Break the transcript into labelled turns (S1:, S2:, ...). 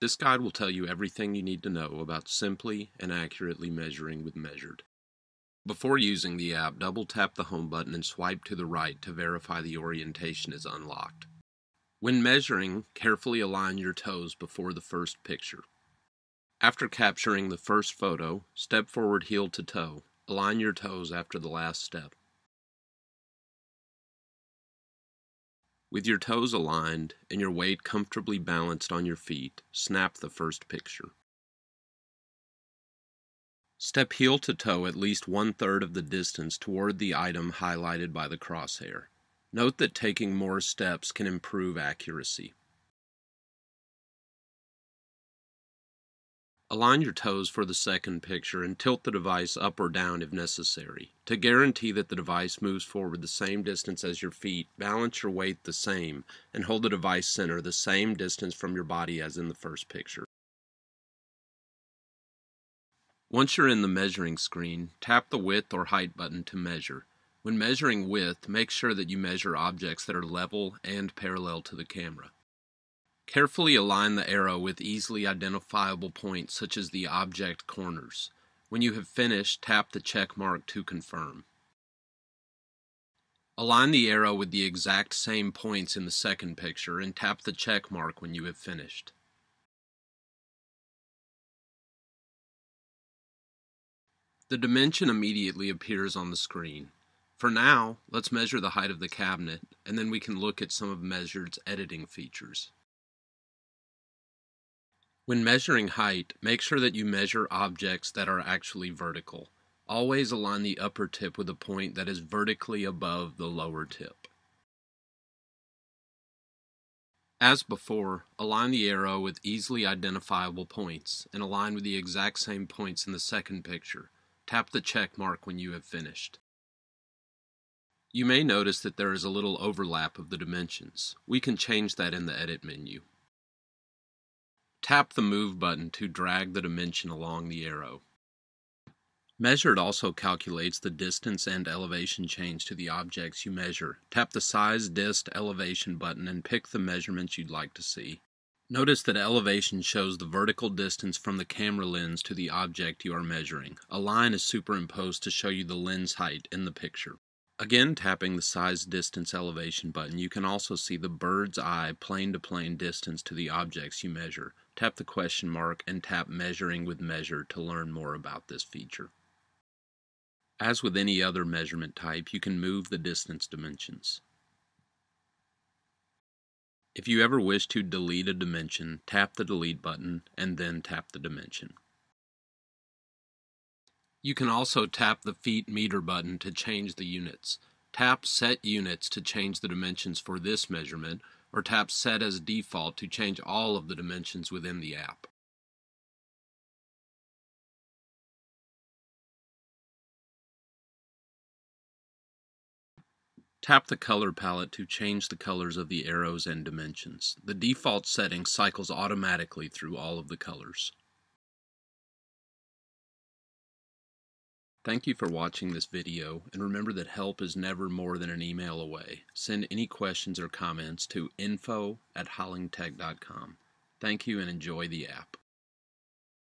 S1: This guide will tell you everything you need to know about simply and accurately measuring with Measured. Before using the app, double-tap the home button and swipe to the right to verify the orientation is unlocked. When measuring, carefully align your toes before the first picture. After capturing the first photo, step forward heel to toe. Align your toes after the last step. With your toes aligned and your weight comfortably balanced on your feet, snap the first picture. Step heel to toe at least 1/3 of the distance toward the item highlighted by the crosshair. Note that taking more steps can improve accuracy. Align your toes for the second picture and tilt the device up or down if necessary. To guarantee that the device moves forward the same distance as your feet, balance your weight the same and hold the device center the same distance from your body as in the first picture. Once you're in the measuring screen, tap the width or height button to measure. When measuring width, make sure that you measure objects that are level and parallel to the camera. Carefully align the arrow with easily identifiable points such as the object corners. When you have finished, tap the check mark to confirm. Align the arrow with the exact same points in the second picture and tap the check mark when you have finished. The dimension immediately appears on the screen. For now, let's measure the height of the cabinet, and then we can look at some of Measured's editing features. When measuring height, make sure that you measure objects that are actually vertical. Always align the upper tip with a point that is vertically above the lower tip. As before, align the arrow with easily identifiable points and align with the exact same points in the second picture. Tap the check mark when you have finished. You may notice that there is a little overlap of the dimensions. We can change that in the Edit menu. Tap the Move button to drag the dimension along the arrow. Measured also calculates the distance and elevation change to the objects you measure. Tap the Size, Dist, Elevation button and pick the measurements you'd like to see. Notice that elevation shows the vertical distance from the camera lens to the object you are measuring. A line is superimposed to show you the lens height in the picture. Again, tapping the Size, Distance, Elevation button, you can also see the bird's eye plane-to-plane distance to the objects you measure. Tap the question mark and tap Measuring with Measured to learn more about this feature. As with any other measurement type, you can move the distance dimensions. If you ever wish to delete a dimension, tap the Delete button and then tap the dimension. You can also tap the Feet Meter button to change the units. Tap Set Units to change the dimensions for this measurement, or tap Set as Default to change all of the dimensions within the app. Tap the Color palette to change the colors of the arrows and dimensions. The default setting cycles automatically through all of the colors. Thank you for watching this video, and remember that help is never more than an email away. Send any questions or comments to info@hollingtech.com. Thank you and enjoy the app.